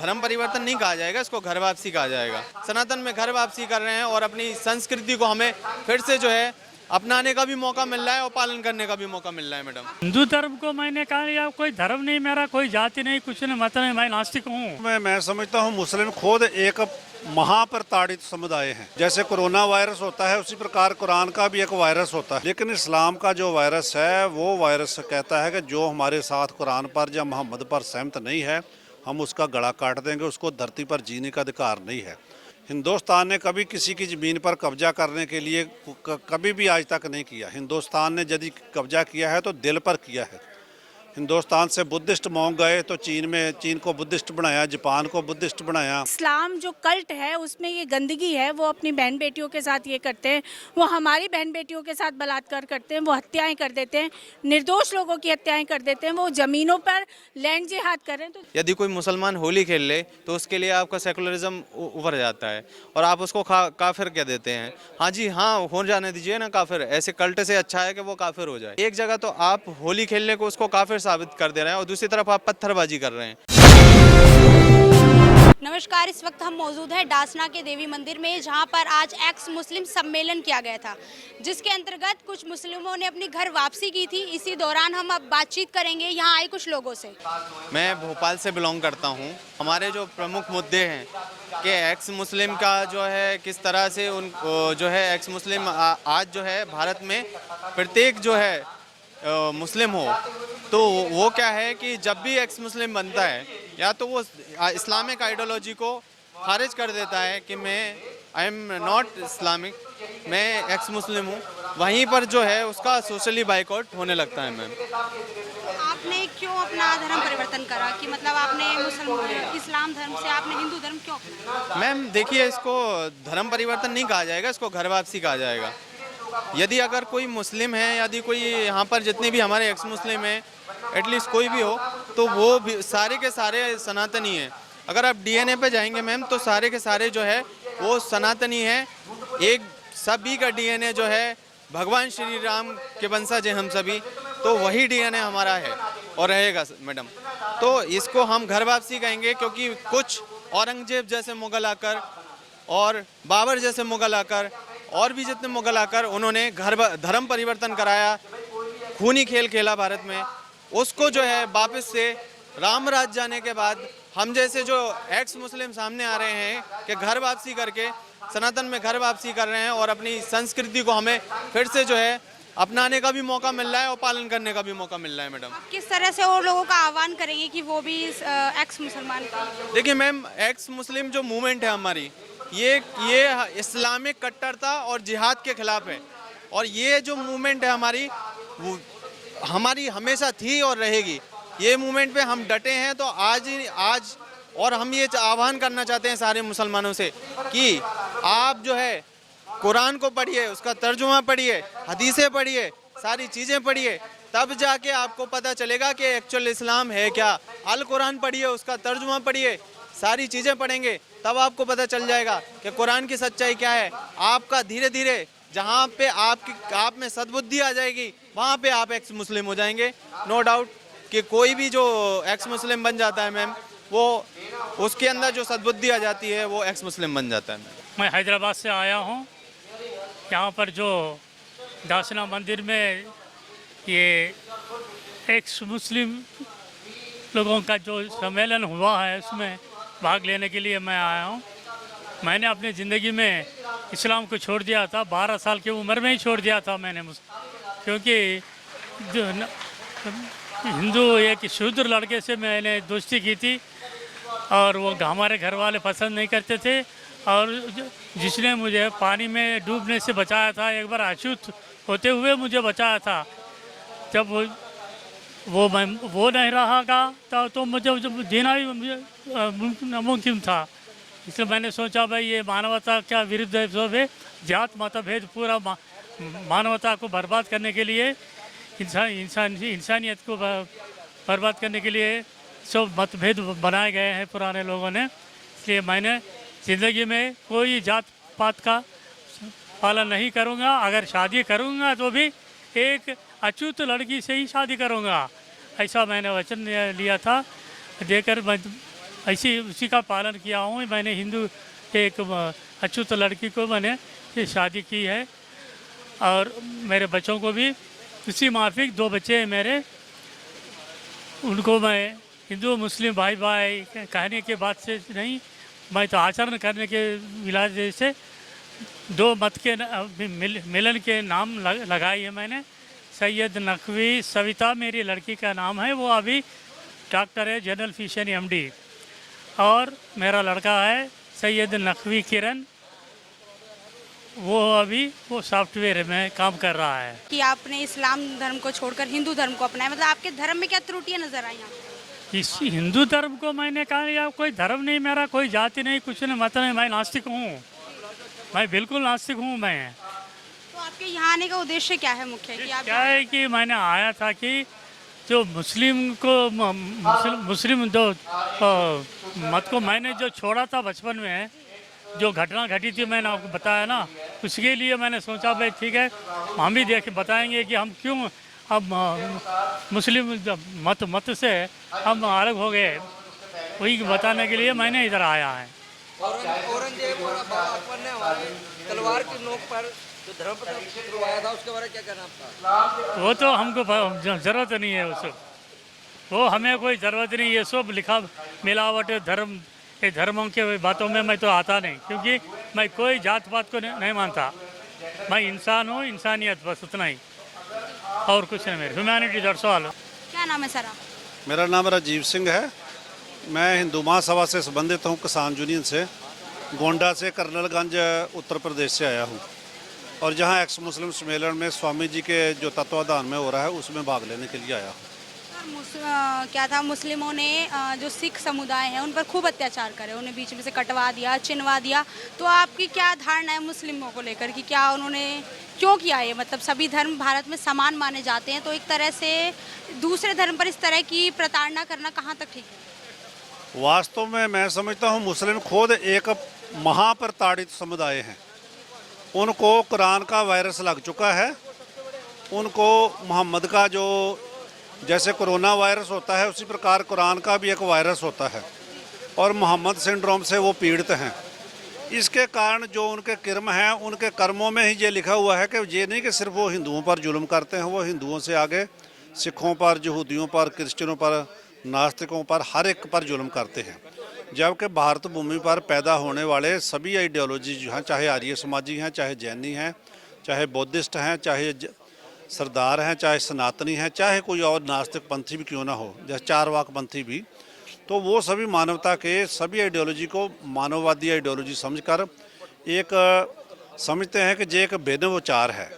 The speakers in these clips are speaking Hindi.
धर्म परिवर्तन नहीं कहा जाएगा, इसको घर वापसी कहा जाएगा। सनातन में घर वापसी कर रहे हैं और अपनी संस्कृति को हमें फिर से जो है अपनाने का भी मौका मिल रहा है और पालन करने का भी मौका मिल रहा है। मैडम, हिंदू धर्म को मैंने कहा यार कोई धर्म नहीं, मेरा कोई जाति नहीं, कुछ नहीं, मत नहीं, मैं नास्तिक हूँ। मैं समझता हूँ मुस्लिम खुद एक महाप्रताड़ित समुदाय है। जैसे कोरोना वायरस होता है उसी प्रकार कुरान का भी एक वायरस होता है, लेकिन इस्लाम का जो वायरस है वो वायरस कहता है कि जो हमारे साथ कुरान पर या मोहम्मद पर सहमत नहीं है हम उसका गला काट देंगे, उसको धरती पर जीने का अधिकार नहीं है। हिंदुस्तान ने कभी किसी की ज़मीन पर कब्जा करने के लिए कभी भी आज तक नहीं किया। हिंदुस्तान ने यदि कब्जा किया है तो दिल पर किया है। हिंदुस्तान से बुद्धिस्ट मॉन्क गए तो चीन को बुद्धिस्ट बनाया, जापान को बुद्धिस्ट बनाया। इस्लाम जो कल्ट है उसमें ये गंदगी है, वो अपनी बहन बेटियों के साथ ये करते हैं, वो हमारी बहन बेटियों के साथ बलात्कार करते हैं, वो हत्याएं कर देते हैं, निर्दोष लोगों की हत्याएं कर देते हैं, वो ज़मीनों पर लैंड जिहाद कर रहे हैं। तो यदि कोई मुसलमान होली खेल ले तो उसके लिए आपका सेकुलरिज्म उभर जाता है और आप उसको काफिर कह देते हैं। हाँ जी, हाँ, हो जाने दीजिए ना काफिर, ऐसे कल्ट से अच्छा है कि वो काफिर हो जाए। एक जगह तो आप होली खेलने को उसको काफिर साबित कर दे रहे हैं और दूसरी तरफ आप पत्थरबाजी कर रहे हैं। नमस्कार, इस वक्त हम मौजूद हैं डासना के देवी मंदिर में, जहां पर आज एक्स मुस्लिम सम्मेलन किया गया था, जिसके अंतर्गत कुछ मुस्लिमों ने अपनी घर वापसी की थी। इसी दौरान हम अब बातचीत करेंगे यहाँ आए कुछ लोगों से। मैं भोपाल से बिलोंग करता हूँ। हमारे जो प्रमुख मुद्दे हैं कि एक्स मुस्लिम का जो है किस तरह से उन जो है एक्स मुस्लिम आज जो है भारत में प्रत्येक जो है मुस्लिम हो तो वो क्या है कि जब भी एक्स मुस्लिम बनता है या तो वो इस्लामिक आइडियोलॉजी को खारिज कर देता है कि मैं आई एम नॉट इस्लामिक, मैं एक्स मुस्लिम हूँ, वहीं पर जो है उसका सोशली बाइकआउट होने लगता है। मैम, आपने क्यों अपना धर्म परिवर्तन करा कि मतलब आपने इस्लाम धर्म से आपने हिंदू धर्म क्यों अपनाया? मैम देखिए, इसको धर्म परिवर्तन नहीं कहा जाएगा, इसको घर वापसी कहा जाएगा। यदि अगर कोई मुस्लिम है, यदि कोई यहाँ पर जितने भी हमारे एक्स मुस्लिम हैं, एटलीस्ट कोई भी हो, तो वो भी सारे के सारे सनातनी हैं। अगर आप डीएनए पे जाएंगे मैम तो सारे के सारे जो है वो सनातनी हैं। एक सभी का डीएनए जो है भगवान श्री राम के वंशज हैं हम सभी, तो वही डीएनए हमारा है और रहेगा मैडम। तो इसको हम घर वापसी कहेंगे, क्योंकि कुछ औरंगजेब जैसे मुगल आकर और बाबर जैसे मुगल आकर और भी जितने मुगल आकर उन्होंने धर्म परिवर्तन कराया, खूनी खेल खेला भारत में, उसको जो है वापस से राम राज जाने के बाद हम जैसे जो एक्स मुस्लिम सामने आ रहे हैं कि घर वापसी करके सनातन में घर वापसी कर रहे हैं और अपनी संस्कृति को हमें फिर से जो है अपनाने का भी मौका मिल रहा है और पालन करने का भी मौका मिल रहा है। मैडम, किस तरह से और लोगों का आह्वान करेंगे कि वो भी एक्स मुसलमान का? देखिए मैम, एक्स मुस्लिम जो मूवमेंट है हमारी, ये इस्लामिक कट्टरता और जिहाद के खिलाफ है और ये जो मूवमेंट है हमारी वो हमारी हमेशा थी और रहेगी। ये मूवमेंट पे हम डटे हैं। तो आज और हम ये आह्वान करना चाहते हैं सारे मुसलमानों से कि आप जो है कुरान को पढ़िए, उसका तर्जुमा पढ़िए, हदीसें पढ़िए, सारी चीज़ें पढ़िए, तब जाके आपको पता चलेगा कि एक्चुअल इस्लाम है क्या। अल कुरान पढ़िए, उसका तर्जुमा पढ़िए, सारी चीज़ें पढ़ेंगे तब आपको पता चल जाएगा कि कुरान की सच्चाई क्या है। आपका धीरे धीरे जहाँ पे आप में सद्बुद्धि आ जाएगी वहाँ पे आप एक्स मुस्लिम हो जाएंगे। नो डाउट कि कोई भी जो एक्स मुस्लिम बन जाता है मैम, वो उसके अंदर जो सद्बुद्धि आ जाती है वो एक्स मुस्लिम बन जाता है। मैम, मैं हैदराबाद से आया हूँ। यहाँ पर जो डासना मंदिर में ये एक्स मुस्लिम लोगों का जो सम्मेलन हुआ है उसमें भाग लेने के लिए मैं आया हूँ। मैंने अपनी ज़िंदगी में इस्लाम को छोड़ दिया था, 12 साल की उम्र में ही छोड़ दिया था मैंने, क्योंकि जो हिंदू एक शूद्र लड़के से मैंने दोस्ती की थी और वो हमारे घर वाले पसंद नहीं करते थे और जिसने मुझे पानी में डूबने से बचाया था, एक बार अछूत होते हुए मुझे बचाया था, जब वो नहीं रहा तो मुझे जीना ही नामुमकिन था। इसलिए मैंने सोचा भाई ये मानवता क्या विरुद्ध है, सब है जात मतभेद, पूरा मानवता को बर्बाद करने के लिए, इंसानियत को बर्बाद करने के लिए सब मतभेद बनाए गए हैं पुराने लोगों ने। इसलिए मैंने ज़िंदगी में कोई जात पात का पालन नहीं करूँगा। अगर शादी करूँगा तो भी एक अछूत लड़की से ही शादी करूँगा, ऐसा मैंने वचन लिया था। देकर ऐसी उसी का पालन किया हूँ। मैंने हिंदू एक अछूत लड़की को मैंने ये शादी की है और मेरे बच्चों को भी उसी माफिक 2 बच्चे हैं मेरे, उनको मैं हिंदू मुस्लिम भाई भाई कहने के बाद से नहीं, मैं तो आचरण करने के विलास से 2 मत के मिलन के नाम लगाई है मैंने। सैयद नकवी सविता मेरी लड़की का नाम है, वो अभी डॉक्टर है, जनरल फिजिशियन एमडी। और मेरा लड़का है सैयद नकवी किरण, वो सॉफ्टवेयर में काम कर रहा है। कि आपने इस्लाम धर्म को छोड़कर हिंदू धर्म को अपनाया, मतलब आपके धर्म में क्या त्रुटियां नजर आई आपको? इस हिंदू धर्म को मैंने कहा यार कोई धर्म नहीं, मेरा कोई जाति नहीं, कुछ नहीं, मत नहीं, मैं नास्तिक हूँ, मैं बिल्कुल नास्तिक हूँ मैं। तो आपके यहाँ आने का उद्देश्य क्या है मुख्य? कि आप क्या है कि मैंने आया था कि जो मुस्लिम को मुस्लिम जो मत को मैंने जो छोड़ा था बचपन में, जो घटना घटी थी मैंने आपको बताया ना, उसके लिए मैंने सोचा भाई ठीक है हम भी बताएंगे कि हम क्यों अब मुस्लिम मत से हम अलग हो गए, वही बताने के लिए मैंने इधर आया है। औरंगजेब और अकबर ने हमारे तलवार की नोक पर जो धर्म करवाया था, उसके बारे में क्या कहना आपका? वो तो हमको ज़रूरत नहीं है, वो हमें कोई ज़रूरत नहीं, ये सब लिखा मिलावट धर्मों के बातों में मैं तो आता नहीं, क्योंकि मैं कोई जात पात को नहीं मानता, मैं इंसान हूँ, इंसानियत बस उतना ही, और कुछ नहीं। मेरे ह्यूमैनिटी दैट्स ऑल। क्या नाम है सर आप? मेरा नाम राजीव सिंह है, मैं हिंदू महासभा से संबंधित हूँ, किसान यूनियन से, गोंडा से कर्नलगंज उत्तर प्रदेश से आया हूँ, और जहाँ एक्स मुस्लिम सम्मेलन में स्वामी जी के जो तत्वाधान में हो रहा है उसमें भाग लेने के लिए आया हूँ। क्या था, मुस्लिमों ने जो सिख समुदाय है उन पर खूब अत्याचार करे, उन्हें बीच में से कटवा दिया, चिनवा दिया, तो आपकी क्या धारणा है मुस्लिमों को लेकर कि क्या उन्होंने क्यों किया ये? मतलब सभी धर्म भारत में समान माने जाते हैं, तो एक तरह से दूसरे धर्म पर इस तरह की प्रताड़ना करना कहाँ तक ठीक है? वास्तव में मैं समझता हूँ मुस्लिम खुद एक महाप्रताड़ित समुदाय हैं, उनको कुरान का वायरस लग चुका है, उनको मोहम्मद का जो जैसे कोरोना वायरस होता है उसी प्रकार कुरान का भी एक वायरस होता है, और मोहम्मद सिंड्रोम से वो पीड़ित हैं। इसके कारण जो उनके कर्म हैं, उनके कर्मों में ही ये लिखा हुआ है कि ये नहीं कि सिर्फ वो हिंदुओं पर जुल्म करते हैं, वो हिंदुओं से आगे सिखों पर, यहूदियों पर, क्रिश्चियनों पर, नास्तिकों पर, हर एक पर जुल्म करते हैं। जबकि भारत भूमि पर पैदा होने वाले सभी आइडियोलॉजी जो हैं, चाहे आर्य समाजी हैं, चाहे जैनी हैं, चाहे बौद्धिस्ट हैं, चाहे सरदार हैं, चाहे सनातनी हैं, चाहे कोई और नास्तिक पंथी भी क्यों ना हो, जैसे चारवाक पंथी भी, तो वो सभी मानवता के सभी आइडियोलॉजी को मानववादी आइडियोलॉजी समझकर एक समझते हैं कि ये एक भिन्न विचार है।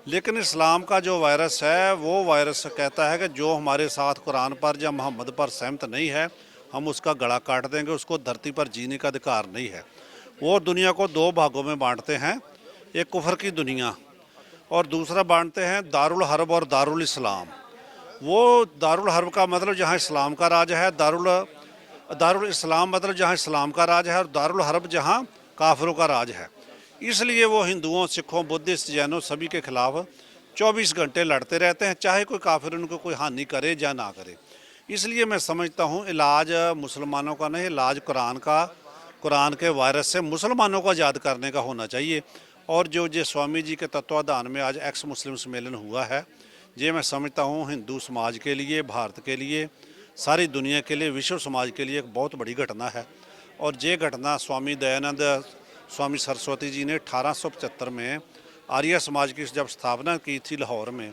लेकिन इस्लाम का जो वायरस है वो वायरस कहता है कि जो हमारे साथ कुरान पर या मोहम्मद पर सहमत नहीं है हम उसका गला काट देंगे, उसको धरती पर जीने का अधिकार नहीं है। वो दुनिया को 2 भागों में बांटते हैं, एक कुफर की दुनिया और दूसरा बांटते हैं दारुल हर्ब और दारुल इस्लाम। वो दारुल हर्ब का मतलब जहाँ इस्लाम का राज है, दारुल इस्लाम मतलब जहाँ इस्लाम का राज है, और दारुल हर्ब जहाँ काफिरों का राज है। इसलिए वो हिंदुओं, सिखों, बुद्धिस्ट, जैनों सभी के खिलाफ 24 घंटे लड़ते रहते हैं, चाहे कोई काफिर उनको कोई हानि करे या ना करे। इसलिए मैं समझता हूँ इलाज मुसलमानों का नहीं, इलाज कुरान के वायरस से मुसलमानों को आज़ाद करने का होना चाहिए। और जो स्वामी जी के तत्वाधान में आज एक्स मुस्लिम सम्मेलन हुआ है, ये मैं समझता हूँ हिंदू समाज के लिए, भारत के लिए, सारी दुनिया के लिए, विश्व समाज के लिए एक बहुत बड़ी घटना है। और ये घटना स्वामी दयानंद स्वामी सरस्वती जी ने 1875 में आर्य समाज की जब स्थापना की थी लाहौर में,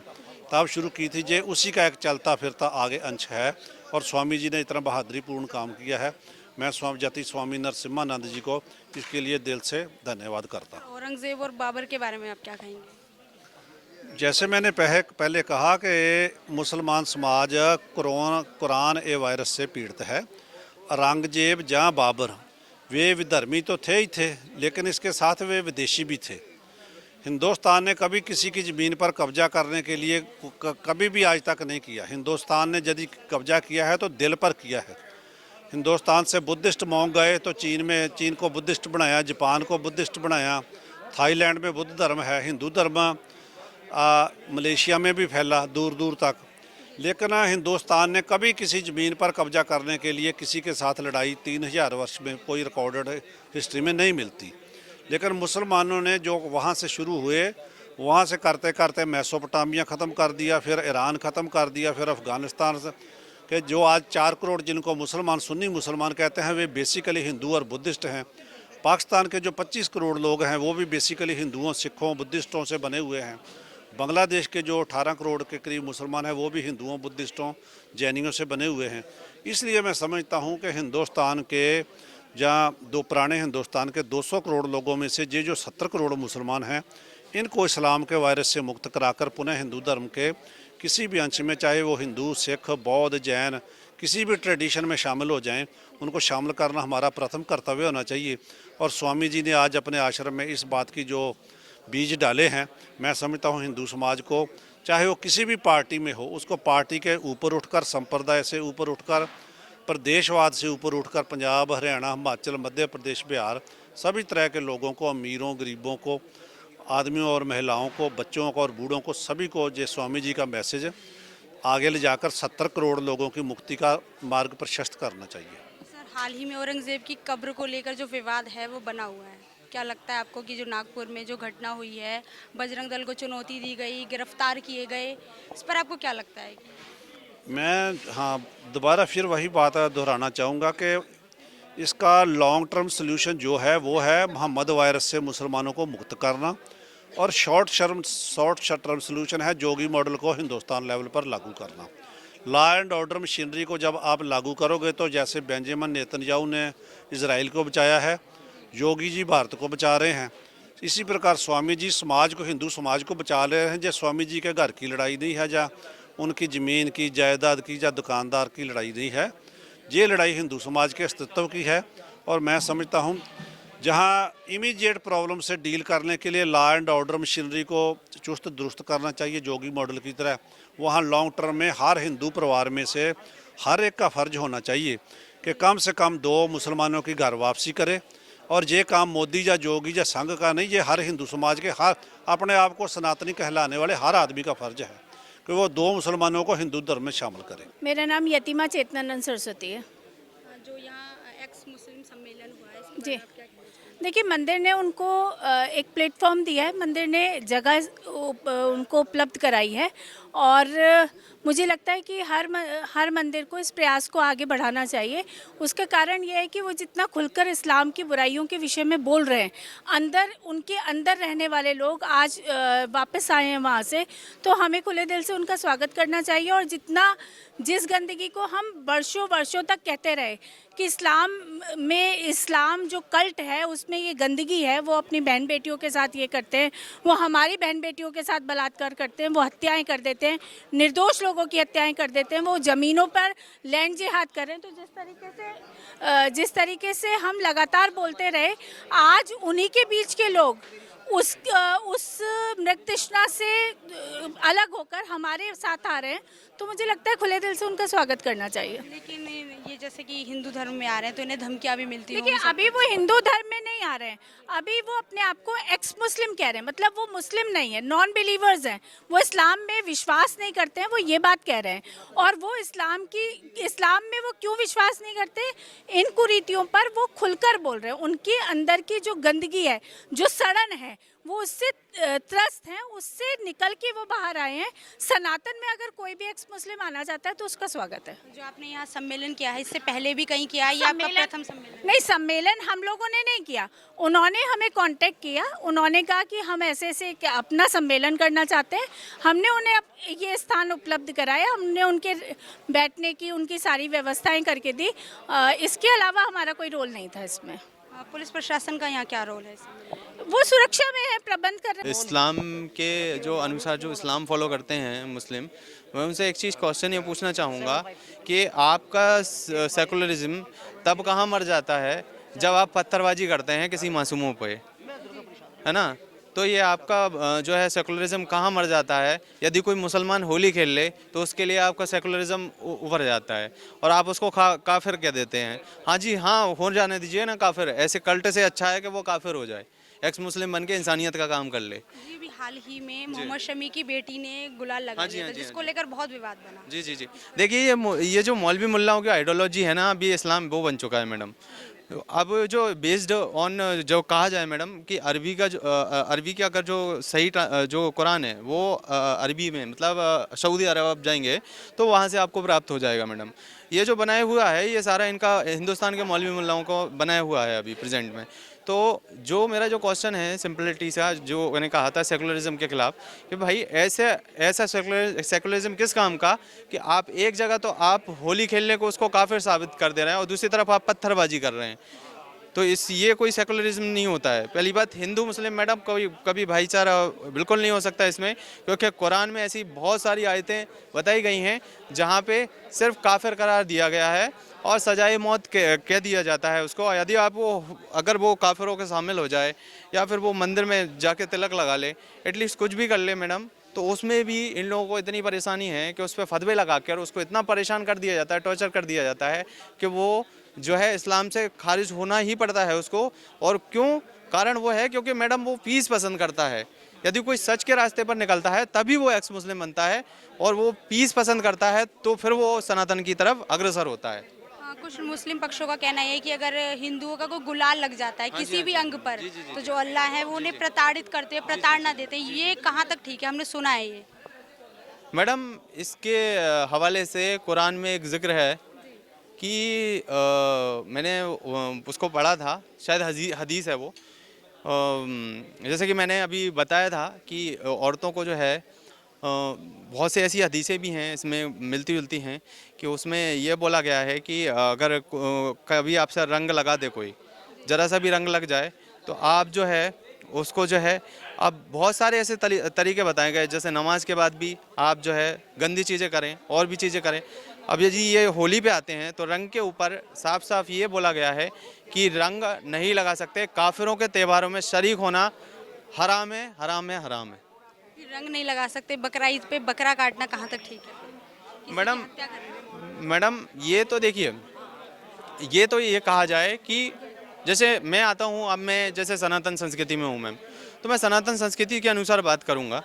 तब शुरू की थी। ये उसी का एक चलता फिरता आगे अंश है, और स्वामी जी ने इतना बहादुरीपूर्ण काम किया है। मैं स्वामी नरसिम्हानंद जी को इसके लिए दिल से धन्यवाद करता हूँ। औरंगजेब और बाबर के बारे में आप क्या कहेंगे? जैसे मैंने पहले कहा कि मुसलमान समाज कुरान ए वायरस से पीड़ित है। औरंगजेब या बाबर वे विधर्मी तो थे ही थे, लेकिन इसके साथ वे विदेशी भी थे। हिंदुस्तान ने कभी किसी की ज़मीन पर कब्जा करने के लिए कभी भी आज तक नहीं किया। हिंदुस्तान ने यदि कब्जा किया है तो दिल पर किया है। हिंदुस्तान से बुद्धिस्ट मोंग गए तो चीन को बुद्धिस्ट बनाया, जापान को बुद्धिस्ट बनाया, थाईलैंड में बुद्ध धर्म है, हिंदू धर्म मलेशिया में भी फैला दूर दूर तक। लेकिन हिंदुस्तान ने कभी किसी ज़मीन पर कब्जा करने के लिए किसी के साथ लड़ाई 3000 वर्ष में कोई रिकॉर्डेड हिस्ट्री में नहीं मिलती। लेकिन मुसलमानों ने जो वहाँ से शुरू हुए, वहाँ से करते करते मेसोपोटामिया ख़त्म कर दिया, फिर ईरान ख़त्म कर दिया, फिर अफ़गानिस्तान के जो आज 4 करोड़ जिनको मुसलमान सुन्नी मुसलमान कहते हैं, वे बेसिकली हिंदू और बुद्धिस्ट हैं। पाकिस्तान के जो 25 करोड़ लोग हैं वो भी बेसिकली हिंदुओं, सिखों, बुद्धिस्टों से बने हुए हैं। बांग्लादेश के जो 18 करोड़ के करीब मुसलमान हैं वो भी हिंदुओं, बुद्धिस्टों, जैनियों से बने हुए हैं। इसलिए मैं समझता हूँ कि हिंदुस्तान के जहाँ पुराने हिंदुस्तान के 200 करोड़ लोगों में से ये जो 70 करोड़ मुसलमान हैं, इनको इस्लाम के वायरस से मुक्त कराकर पुनः हिंदू धर्म के किसी भी अंश में, चाहे वो हिंदू, सिख, बौद्ध, जैन, किसी भी ट्रेडिशन में शामिल हो जाएं, उनको शामिल करना हमारा प्रथम कर्तव्य होना चाहिए। और स्वामी जी ने आज अपने आश्रम में इस बात की जो बीज डाले हैं, मैं समझता हूँ हिंदू समाज को, चाहे वो किसी भी पार्टी में हो, उसको पार्टी के ऊपर उठकर, संप्रदाय से ऊपर उठकर, प्रदेशवाद से ऊपर उठकर पंजाब, हरियाणा, हिमाचल, मध्य प्रदेश, बिहार, सभी तरह के लोगों को, अमीरों, गरीबों को, आदमियों और महिलाओं को, बच्चों को और बूढ़ों को, सभी को ये स्वामी जी का मैसेज आगे ले जाकर 70 करोड़ लोगों की मुक्ति का मार्ग प्रशस्त करना चाहिए। सर, हाल ही में औरंगजेब की कब्र को लेकर जो विवाद है वो बना हुआ है, क्या लगता है आपको कि जो नागपुर में जो घटना हुई है, बजरंग दल को चुनौती दी गई, गिरफ्तार किए गए, इस पर आपको क्या लगता है? मैं दोबारा फिर वही बात दोहराना चाहूँगा कि इसका लॉन्ग टर्म सल्यूशन जो है वो है मोहम्मद वायरस से मुसलमानों को मुक्त करना, और शॉर्ट टर्म सल्यूशन है जोगी मॉडल को हिंदुस्तान लेवल पर लागू करना। लॉ एंड ऑर्डर मशीनरी को जब आप लागू करोगे तो जैसे बेंजामिन नेतन्याहू ने इजराइल को बचाया है, योगी जी भारत को बचा रहे हैं, इसी प्रकार स्वामी जी समाज को, हिंदू समाज को बचा रहे हैं। जो स्वामी जी के घर की लड़ाई नहीं है, या उनकी ज़मीन की, जायदाद की, या दुकानदार की लड़ाई नहीं है, ये लड़ाई हिंदू समाज के अस्तित्व की है। और मैं समझता हूँ जहाँ इमीडिएट प्रॉब्लम से डील करने के लिए लॉ एंड ऑर्डर मशीनरी को चुस्त दुरुस्त करना चाहिए जोगी मॉडल की तरह, वहाँ लॉन्ग टर्म में हर हिंदू परिवार में से हर एक का फ़र्ज होना चाहिए कि कम से कम 2 मुसलमानों की घर वापसी करे। और ये काम मोदी या जोगी या संघ का नहीं, ये हर हिंदू समाज के, हर अपने आप को सनातनी कहलाने वाले हर आदमी का फ़र्ज है कि वो 2 मुसलमानों को हिंदू धर्म में शामिल करे। मेरा नाम यतिमा चेतनानंद सरस्वती है। जो यहाँ एक्स मुस्लिम सम्मेलन हुआ है, इसके जी, बारे में आप क्या कहना चाहेंगे? देखिए, मंदिर ने उनको एक प्लेटफॉर्म दिया है, मंदिर ने जगह उनको उपलब्ध कराई है, और मुझे लगता है कि हर मंदिर को इस प्रयास को आगे बढ़ाना चाहिए। उसका कारण यह है कि वो जितना खुलकर इस्लाम की बुराइयों के विषय में बोल रहे हैं, उनके अंदर रहने वाले लोग आज वापस आए हैं वहाँ से, तो हमें खुले दिल से उनका स्वागत करना चाहिए। और जिस गंदगी को हम वर्षों तक कहते रहे कि इस्लाम जो कल्ट है उसमें ये गंदगी है, वो अपनी बहन बेटियों के साथ ये करते हैं, वो हमारी बहन बेटियों के साथ बलात्कार करते हैं, वो हत्याएं कर देते हैं, निर्दोष लोगों की हत्याएं कर देते हैं, वो ज़मीनों पर लैंड जिहाद कर रहे हैं। तो जिस तरीके से हम लगातार बोलते रहे, आज उन्हीं के बीच के लोग उस मृगतृष्णा से अलग होकर हमारे साथ आ रहे हैं, तो मुझे लगता है खुले दिल से उनका स्वागत करना चाहिए। लेकिन ये जैसे कि हिंदू धर्म में आ रहे हैं तो इन्हें धमकियाँ भी मिलती हैं। देखिए, अभी वो हिंदू धर्म में नहीं आ रहे हैं, अभी वो अपने आप को एक्स मुस्लिम कह रहे हैं, मतलब वो मुस्लिम नहीं है, नॉन बिलीवर्स हैं, वो इस्लाम में विश्वास नहीं करते हैं, वो ये बात कह रहे हैं। और वो इस्लाम में वो क्यों विश्वास नहीं करते, इन कुरीतियों पर वो खुलकर बोल रहे हैं। उनके अंदर की जो गंदगी है, जो सड़न है, वो उससे त्रस्त हैं, उससे निकल के वो बाहर आए हैं। सनातन में अगर कोई भी एक्स मुस्लिम आना चाहता है तो उसका स्वागत है। जो आपने यहाँ सम्मेलन किया है, इससे पहले भी कहीं किया है या आपका प्रथम सम्मेलन? नहीं, सम्मेलन हम लोगों ने नहीं किया, उन्होंने हमें कांटेक्ट किया, उन्होंने कहा कि हम ऐसे अपना सम्मेलन करना चाहते हैं। हमने उन्हें ये स्थान उपलब्ध कराया, हमने उनके बैठने की उनकी सारी व्यवस्थाएं करके दी। इसके अलावा हमारा कोई रोल नहीं था इसमें। पुलिस प्रशासन का यहाँ क्या रोल है इसमें? वो सुरक्षा में है, प्रबंध कर रहे हैं। इस्लाम के जो अनुसार जो इस्लाम फॉलो करते हैं मुस्लिम, मैं उनसे एक चीज़ क्वेश्चन ये पूछना चाहूँगा कि आपका सेकुलरिज्म तब कहाँ मर जाता है जब आप पत्थरबाजी करते हैं किसी मासूमों पे, है ना? तो ये आपका जो है सेकुलरिज्म कहाँ मर जाता है? यदि कोई मुसलमान होली खेल ले तो उसके लिए आपका सेकुलरिज्म उभर जाता है और आप उसको काफिर कह देते हैं। हाँ जी, हाँ, हो जाने दीजिए ना काफिर, ऐसे कल्ट से अच्छा है कि वो काफिर हो जाए। एक्स मुस्लिम बन के इंसानियत का काम कर ले। जी भी हाल ही में मोहम्मद शमी की बेटी ने गुलाल लगा हाँ जी, दिया हाँ था जी, जिसको लेकर बहुत विवाद बना। जी जी जी। देखिए ये जो मौलवी मुल्लाओं की आइडियोलॉजी है ना, अभी इस्लाम वो बन चुका है मैडम। अब जो बेस्ड ऑन जो कहा जाए मैडम कि अरबी का अरबी का अगर जो सही जो कुरान है वो अरबी में मतलब सऊदी अरब आप जाएंगे तो वहाँ से आपको प्राप्त हो जाएगा मैडम। ये जो बनाया हुआ है ये सारा इनका हिंदुस्तान के मौलवी मुल्लाओं को बनाया हुआ है अभी प्रेजेंट में। तो जो मेरा जो क्वेश्चन है सिंपलिटी सा जो मैंने कहा था सेकुलरिज्म के खिलाफ कि भाई ऐसा सेकुलरिज्म किस काम का कि आप एक जगह तो आप होली खेलने को उसको काफिर साबित कर दे रहे हैं और दूसरी तरफ आप पत्थरबाजी कर रहे हैं। तो ये कोई सेकुलरिज्म नहीं होता है। पहली बात हिंदू मुस्लिम मैडम कभी भाईचारा बिल्कुल नहीं हो सकता इसमें, क्योंकि कुरान में ऐसी बहुत सारी आयतें बताई गई हैं जहाँ पे सिर्फ काफिर करार दिया गया है और सजाए मौत कह दिया जाता है उसको। यदि आप अगर वो काफिरों के शामिल हो जाए या फिर वो मंदिर में जाके तिलक लगा ले, एटलीस्ट कुछ भी कर ले मैडम, तो उसमें भी इन लोगों को इतनी परेशानी है कि उस पर फतवे लगा कर उसको इतना परेशान कर दिया जाता है, टॉर्चर कर दिया जाता है कि वो जो है इस्लाम से खारिज होना ही पड़ता है उसको। और क्यों? कारण वो है क्योंकि मैडम वो पीस पसंद करता है। यदि कोई सच के रास्ते पर निकलता है तभी वो एक्स मुस्लिम बनता है और वो पीस पसंद करता है तो फिर वो सनातन की तरफ अग्रसर होता है। कुछ मुस्लिम पक्षों का कहना है कि अगर हिंदुओं का कोई गुलाल लग जाता है किसी भी अंग पर तो जो अल्लाह है वो उन्हें प्रताड़ित करते हैं, प्रताड़ना देते हैं। ये कहाँ तक ठीक है? हमने सुना है ये। मैडम इसके हवाले से कुरान में एक जिक्र है कि मैंने उसको पढ़ा था, शायद हदीस है वो। जैसे कि मैंने अभी बताया था कि औरतों को जो है बहुत से ऐसी हदीसें भी हैं इसमें मिलती जुलती हैं कि उसमें ये बोला गया है कि अगर कभी आपसे रंग लगा दे कोई, ज़रा सा भी रंग लग जाए तो आप जो है उसको जो है अब बहुत सारे ऐसे तरीके बताए गए, जैसे नमाज के बाद भी आप जो है गंदी चीज़ें करें और भी चीज़ें करें। अब यदि ये होली पे आते हैं तो रंग के ऊपर साफ साफ ये बोला गया है कि रंग नहीं लगा सकते, काफिरों के त्योहारों में शरीक होना हराम है, हराम है, हराम है। रंग नहीं लगा सकते, बकरा ईद पे बकरा काटना कहाँ तक ठीक है? किसी मैडम की हत्या करना। मैडम ये तो देखिए, ये तो ये कहा जाए कि जैसे मैं आता हूँ, अब मैं जैसे सनातन संस्कृति में हूँ मैम, तो मैं सनातन संस्कृति के अनुसार बात करूँगा,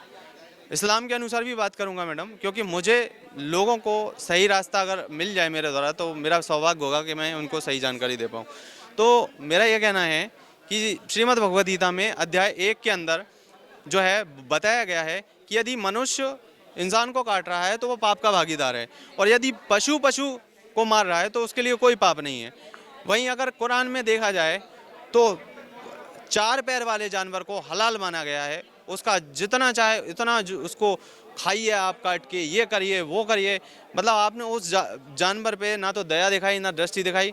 इस्लाम के अनुसार भी बात करूँगा मैडम, क्योंकि मुझे लोगों को सही रास्ता अगर मिल जाए मेरे द्वारा तो मेरा सौभाग्य होगा कि मैं उनको सही जानकारी दे पाऊँ। तो मेरा ये कहना है कि श्रीमद् भगवद गीता में अध्याय 1 के अंदर जो है बताया गया है कि यदि मनुष्य इंसान को काट रहा है तो वो पाप का भागीदार है, और यदि पशु को मार रहा है तो उसके लिए कोई पाप नहीं है। वहीं अगर कुरान में देखा जाए तो 4 पैर वाले जानवर को हलाल माना गया है, उसका जितना चाहे इतना उसको खाइए आप काट के, ये करिए वो करिए। मतलब आपने उस जानवर पे ना तो दया दिखाई ना दृष्टि दिखाई,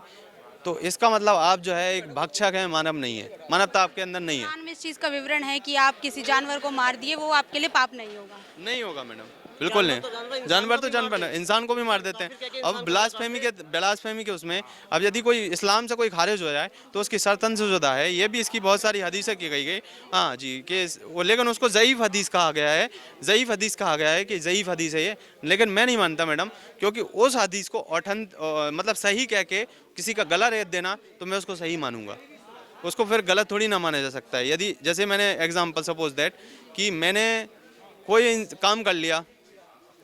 तो इसका मतलब आप जो है एक भक्षक हैं, मानव नहीं है, मानवता आपके अंदर नहीं है। कुरान में इस चीज़ का विवरण है कि आप किसी जानवर को मार दिए वो आपके लिए पाप नहीं होगा। नहीं होगा मैडम, बिल्कुल नहीं। जानवर तो जानवर है, इंसान को भी मार देते हैं। अब ब्लास्फेमी के उसमें अब यदि कोई इस्लाम से कोई खारिज हो जाए तो उसकी सरतन से जुदा है, ये भी इसकी बहुत सारी हदीसें की गई। हाँ जी कि लेकिन उसको ज़ईफ़ हदीस कहा गया है, ज़ईफ़ हदीस कहा गया है कि ज़ईफ़ हदीस है ये, लेकिन मैं नहीं मानता मैडम, क्योंकि उस हदीस को मतलब सही कह के किसी का गला रेत देना तो मैं उसको सही मानूंगा, उसको फिर गलत थोड़ी ना माना जा सकता है। यदि जैसे मैंने एग्जांपल सपोज दैट कि मैंने कोई काम कर लिया,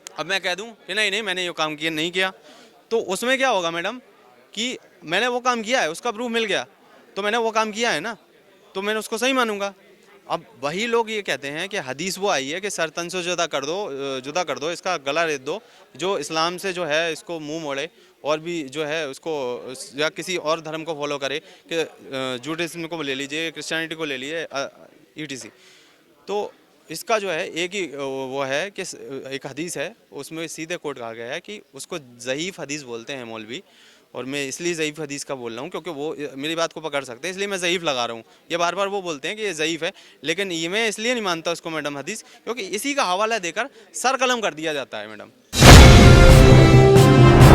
अब मैं कह दूं कि नहीं मैंने ये काम किया नहीं किया, तो उसमें क्या होगा मैडम कि मैंने वो काम किया है, उसका प्रूफ मिल गया तो मैंने वो काम किया है ना, तो मैंने उसको सही मानूंगा। अब वही लोग ये कहते हैं कि हदीस वो आई है कि सर तन से जुदा कर दो, इसका गला रेत दो, जो इस्लाम से जो है इसको मुंह मोड़े और भी जो है उसको या किसी और धर्म को फॉलो करे, कि जूडिज्म को ले लीजिए, क्रिश्चियनिटी को ले लीजिए, ETC। तो इसका जो है एक ही वो है कि एक हदीस है उसमें सीधे कोट कहा गया है कि उसको ज़ईफ़ हदीस बोलते हैं मौलवी, और मैं इसलिए ज़ईफ़ हदीस का बोल रहा हूँ क्योंकि वो मेरी बात को पकड़ सकते हैं, इसलिए मैं ज़ईफ़ लगा रहा हूँ। ये बार बार वो बोलते हैं कि ये ज़ईफ़ है, लेकिन ये मैं इसलिए नहीं मानता उसको मैडम हदीस, क्योंकि इसी का हवाला देकर सर कलम कर दिया जाता है मैडम।